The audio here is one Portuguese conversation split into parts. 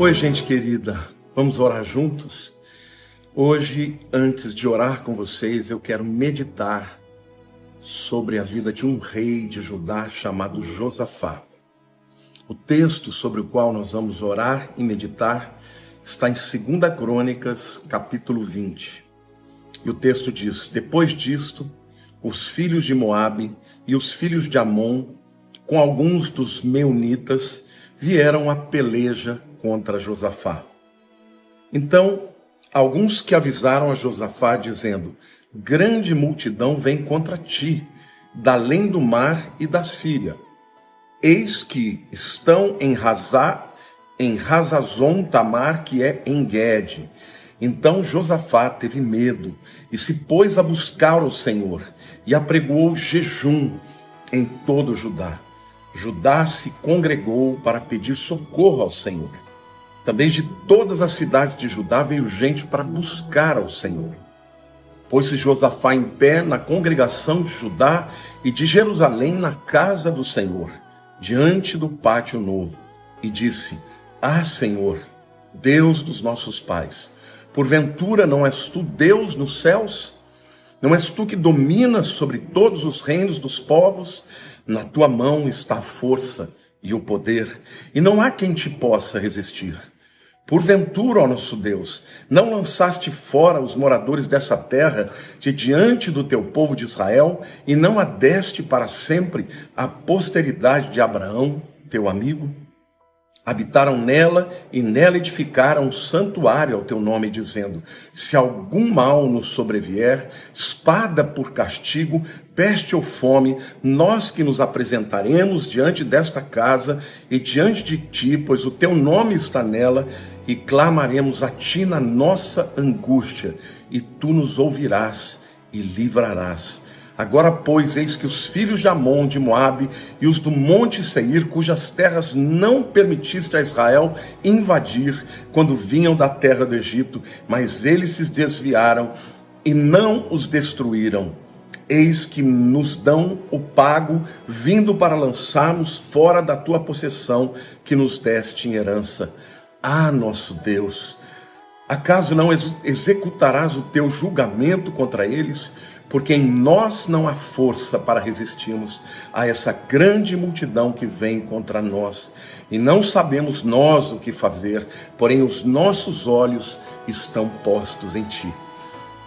Oi, gente querida, vamos orar juntos? Hoje, antes de orar com vocês, eu quero meditar sobre a vida de um rei de Judá chamado Josafá. O texto sobre o qual nós vamos orar e meditar está em 2 Crônicas, capítulo 20. E o texto diz: depois disto, os filhos de Moabe e os filhos de Amon, com alguns dos meunitas, vieram a peleja contra Josafá. Então, alguns que avisaram a Josafá, dizendo: grande multidão vem contra ti, da além do mar e da Síria. Eis que estão em Hazazon Tamar, que é em Guede. Então Josafá teve medo e se pôs a buscar o Senhor e apregoou jejum em todo Judá. Judá se congregou para pedir socorro ao Senhor. Também de todas as cidades de Judá veio gente para buscar ao Senhor. Pôs-se Josafá em pé na congregação de Judá e de Jerusalém na casa do Senhor, diante do pátio novo, e disse: Ah, Senhor, Deus dos nossos pais, porventura não és tu Deus nos céus? Não és tu que dominas sobre todos os reinos dos povos? Na tua mão está a força e o poder, e não há quem te possa resistir. Porventura, ó nosso Deus, não lançaste fora os moradores dessa terra de diante do teu povo de Israel, e não a deste para sempre a posteridade de Abraão, teu amigo? Habitaram nela e nela edificaram um santuário ao teu nome, dizendo: se algum mal nos sobrevier, espada por castigo, peste ou fome, nós que nos apresentaremos diante desta casa e diante de ti, pois o teu nome está nela, e clamaremos a ti na nossa angústia, e tu nos ouvirás e livrarás. Agora, pois, eis que os filhos de Amon, de Moabe, e os do monte Seir, cujas terras não permitiste a Israel invadir, quando vinham da terra do Egito, mas eles se desviaram e não os destruíram. Eis que nos dão o pago, vindo para lançarmos fora da tua possessão, que nos deste em herança. Ah, nosso Deus, acaso não executarás o teu julgamento contra eles? Porque em nós não há força para resistirmos a essa grande multidão que vem contra nós. E não sabemos nós o que fazer, porém os nossos olhos estão postos em ti.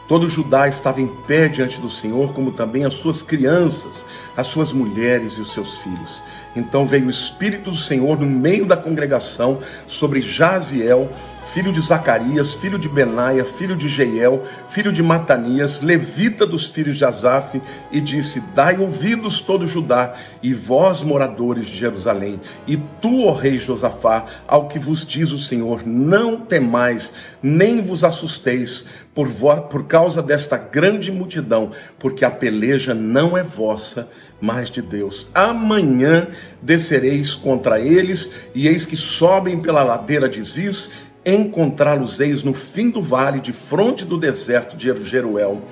Todo Judá estava em pé diante do Senhor, como também as suas crianças, as suas mulheres e os seus filhos. Então veio o Espírito do Senhor no meio da congregação sobre Jaziel, filho de Zacarias, filho de Benaia, filho de Jeiel, filho de Matanias, levita dos filhos de Asaf, e disse: dai ouvidos todo Judá, e vós moradores de Jerusalém, e tu, ó rei Josafá, ao que vos diz o Senhor, não temais, nem vos assusteis por causa desta grande multidão, porque a peleja não é vossa, mas de Deus. Amanhã descereis contra eles, e eis que sobem pela ladeira de Ziz, encontrá-los-eis no fim do vale, de fronte do deserto de Jeruel.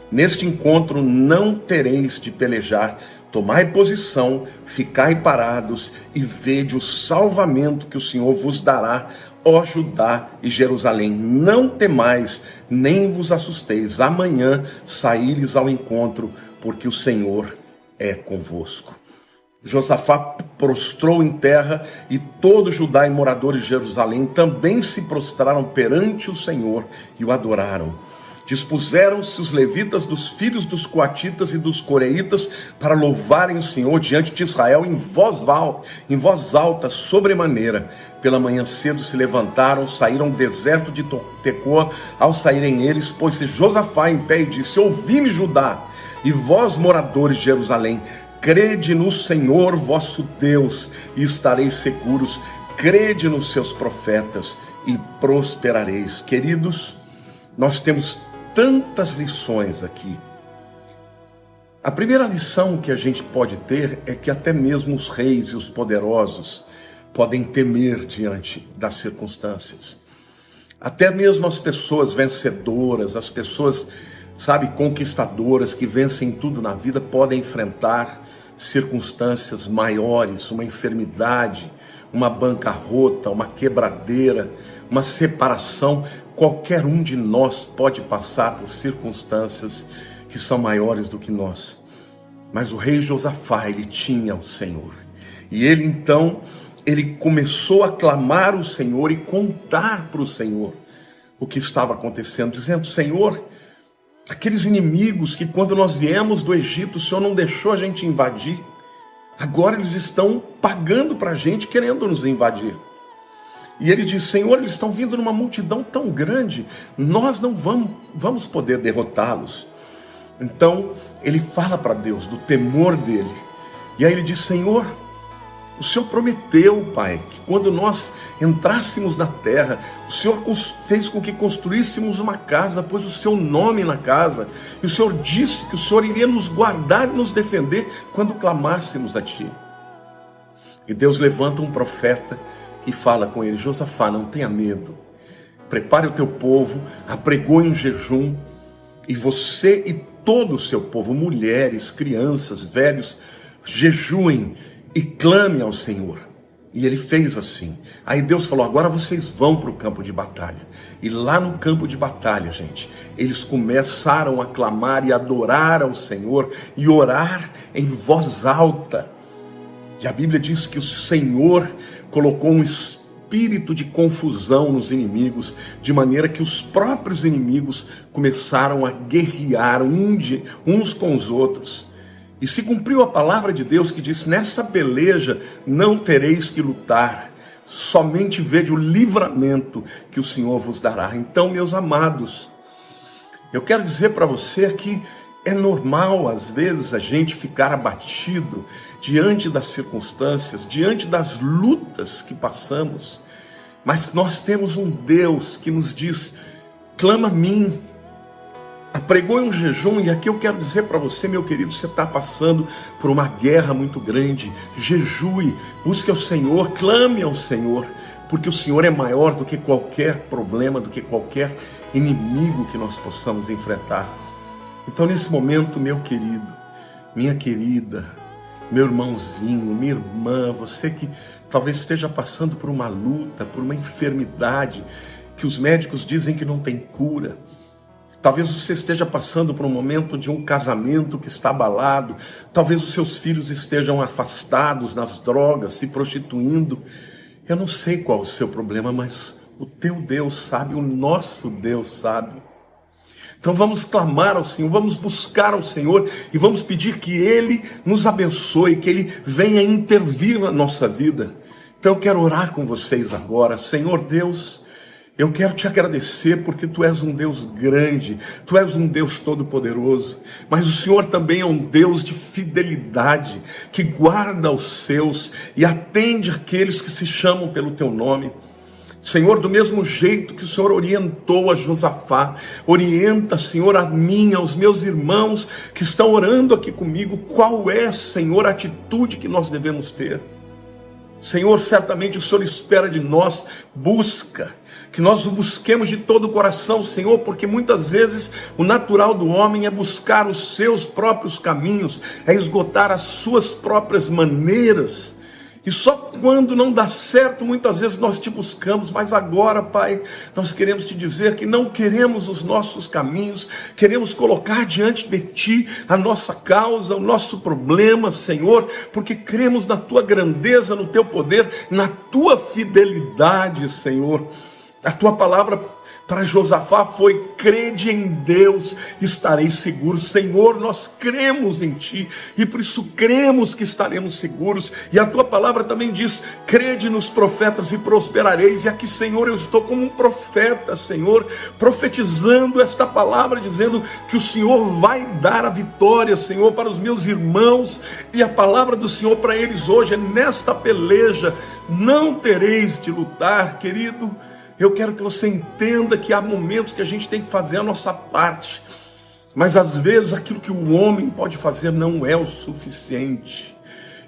Neste encontro não tereis de pelejar. Tomai posição, ficai parados, e vede o salvamento que o Senhor vos dará, ó Judá e Jerusalém. Não temais, nem vos assusteis. Amanhã saíres ao encontro, porque o Senhor é convosco. Josafá prostrou em terra, e todo Judá e moradores de Jerusalém também se prostraram perante o Senhor e o adoraram. Dispuseram-se os levitas dos filhos dos coatitas e dos coreitas para louvarem o Senhor diante de Israel em voz alta, sobremaneira. Pela manhã cedo se levantaram, saíram do deserto de Tecoa. Ao saírem eles, pôs-se Josafá em pé e disse: ouvi-me, Judá, e vós, moradores de Jerusalém, crede no Senhor vosso Deus e estareis seguros. Crede nos seus profetas e prosperareis. Queridos, nós temos tantas lições aqui. A primeira lição que a gente pode ter é que até mesmo os reis e os poderosos podem temer diante das circunstâncias. Até mesmo as pessoas vencedoras, as pessoas, conquistadoras, que vencem tudo na vida, podem enfrentar circunstâncias maiores, uma enfermidade, uma bancarrota, uma quebradeira, uma separação. Qualquer um de nós pode passar por circunstâncias que são maiores do que nós. Mas o rei Josafá, ele tinha o Senhor. E ele então, ele começou a clamar o Senhor e contar para o Senhor o que estava acontecendo, dizendo: Senhor, aqueles inimigos que quando nós viemos do Egito, o Senhor não deixou a gente invadir, agora eles estão pagando para a gente, querendo nos invadir. E ele diz: Senhor, eles estão vindo numa multidão tão grande, nós não vamos poder derrotá-los. Então ele fala para Deus do temor dele. E aí ele diz: Senhor, o Senhor prometeu, Pai, que quando nós entrássemos na terra, o Senhor fez com que construíssemos uma casa, pôs o seu nome na casa, e o Senhor disse que o Senhor iria nos guardar e nos defender quando clamássemos a Ti. E Deus levanta um profeta e fala com ele: Josafá, não tenha medo, prepare o teu povo, apregoe um jejum, e você e todo o seu povo, mulheres, crianças, velhos, jejuem e clame ao Senhor. E ele fez assim. Aí Deus falou: agora vocês vão para o campo de batalha. E lá no campo de batalha, gente, eles começaram a clamar e adorar ao Senhor e orar em voz alta. E a Bíblia diz que o Senhor colocou um espírito de confusão nos inimigos, de maneira que os próprios inimigos começaram a guerrear uns com os outros. E se cumpriu a palavra de Deus que diz: nessa peleja não tereis que lutar, somente vede o livramento que o Senhor vos dará. Então, meus amados, eu quero dizer para você que é normal às vezes a gente ficar abatido diante das circunstâncias, diante das lutas que passamos, mas nós temos um Deus que nos diz: clama a mim, apregoe um jejum. E aqui eu quero dizer para você, meu querido, você está passando por uma guerra muito grande, jejue, busque ao Senhor, clame ao Senhor, porque o Senhor é maior do que qualquer problema, do que qualquer inimigo que nós possamos enfrentar. Então, nesse momento, meu querido, minha querida, meu irmãozinho, minha irmã, você que talvez esteja passando por uma luta, por uma enfermidade que os médicos dizem que não tem cura. Talvez você esteja passando por um momento de um casamento que está abalado. Talvez os seus filhos estejam afastados nas drogas, se prostituindo. Eu não sei qual é o seu problema, mas o teu Deus sabe, o nosso Deus sabe. Então vamos clamar ao Senhor, vamos buscar ao Senhor e vamos pedir que Ele nos abençoe, que Ele venha intervir na nossa vida. Então eu quero orar com vocês agora. Senhor Deus, eu quero te agradecer porque Tu és um Deus grande, Tu és um Deus todo-poderoso, mas o Senhor também é um Deus de fidelidade, que guarda os seus e atende aqueles que se chamam pelo Teu nome. Senhor, do mesmo jeito que o Senhor orientou a Josafá, orienta, Senhor, a mim, aos meus irmãos que estão orando aqui comigo, qual é, Senhor, a atitude que nós devemos ter. Senhor, certamente o Senhor espera de nós busca, que nós o busquemos de todo o coração, Senhor, porque muitas vezes o natural do homem é buscar os seus próprios caminhos, é esgotar as suas próprias maneiras. E só quando não dá certo, muitas vezes nós te buscamos. Mas agora, Pai, nós queremos te dizer que não queremos os nossos caminhos, queremos colocar diante de Ti a nossa causa, o nosso problema, Senhor, porque cremos na Tua grandeza, no Teu poder, na Tua fidelidade, Senhor. A Tua palavra para Josafá foi: crede em Deus, estareis seguros. Senhor, nós cremos em Ti, e por isso cremos que estaremos seguros. E a Tua palavra também diz: crede nos profetas e prosperareis. E aqui, Senhor, eu estou como um profeta, Senhor, profetizando esta palavra, dizendo que o Senhor vai dar a vitória, Senhor, para os meus irmãos. E a palavra do Senhor para eles hoje é: nesta peleja não tereis de lutar. Querido, eu quero que você entenda que há momentos que a gente tem que fazer a nossa parte, mas às vezes aquilo que o homem pode fazer não é o suficiente.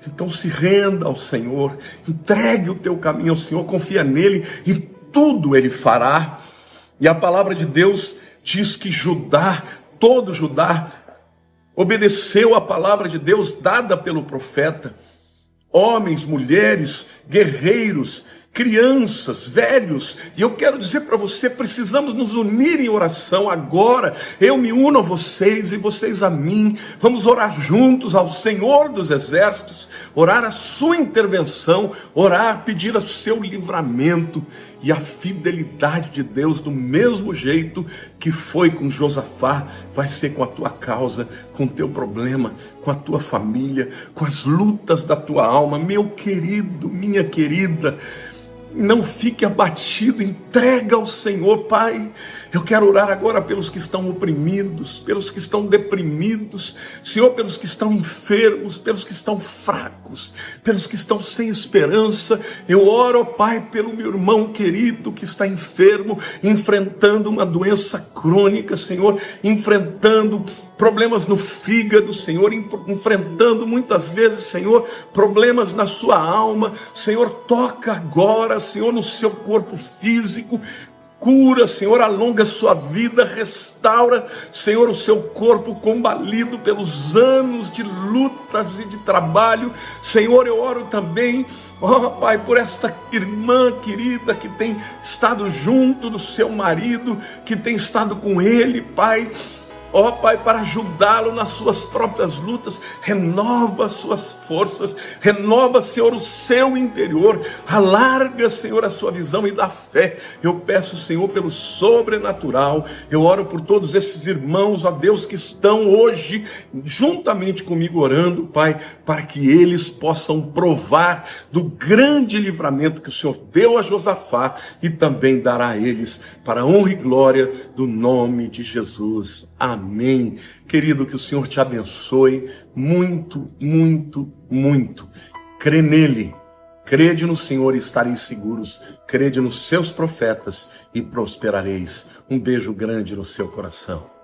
Então se renda ao Senhor, entregue o teu caminho ao Senhor, confia nele e tudo ele fará. E a palavra de Deus diz que Judá, todo Judá, obedeceu a palavra de Deus dada pelo profeta. homens, mulheres, guerreiros, crianças, velhos, e eu quero dizer para você, precisamos nos unir em oração agora. Eu me uno a vocês e vocês a mim. Vamos orar juntos ao Senhor dos Exércitos, orar a sua intervenção, orar, pedir o seu livramento e a fidelidade de Deus, do mesmo jeito que foi com Josafá, vai ser com a tua causa, com o teu problema, com a tua família, com as lutas da tua alma. Meu querido, minha querida, não fique abatido, entrega ao Senhor. Pai, eu quero orar agora pelos que estão oprimidos, pelos que estão deprimidos, Senhor, pelos que estão enfermos, pelos que estão fracos, pelos que estão sem esperança. Eu oro, Pai, pelo meu irmão querido que está enfermo, enfrentando uma doença crônica, Senhor, enfrentando problemas no fígado, Senhor, enfrentando muitas vezes, Senhor, problemas na sua alma. Senhor, toca agora, Senhor, no seu corpo físico, cura, Senhor, alonga a sua vida, restaura, Senhor, o seu corpo combalido pelos anos de lutas e de trabalho. Senhor, eu oro também, ó Pai, por esta irmã querida que tem estado junto do seu marido, que tem estado com ele, Pai. Ó Pai, para ajudá-lo nas suas próprias lutas, renova as suas forças, renova, Senhor, o seu interior, alarga, Senhor, a sua visão e dá fé. Eu peço, Senhor, pelo sobrenatural. Eu oro por todos esses irmãos, ó Deus, que estão hoje juntamente comigo orando, Pai, para que eles possam provar do grande livramento que o Senhor deu a Josafá e também dará a eles, para a honra e glória do nome de Jesus. Amém. Querido, que o Senhor te abençoe muito, muito, muito. Crê nele, crede no Senhor e estareis seguros, crede nos seus profetas e prosperareis. Um beijo grande no seu coração.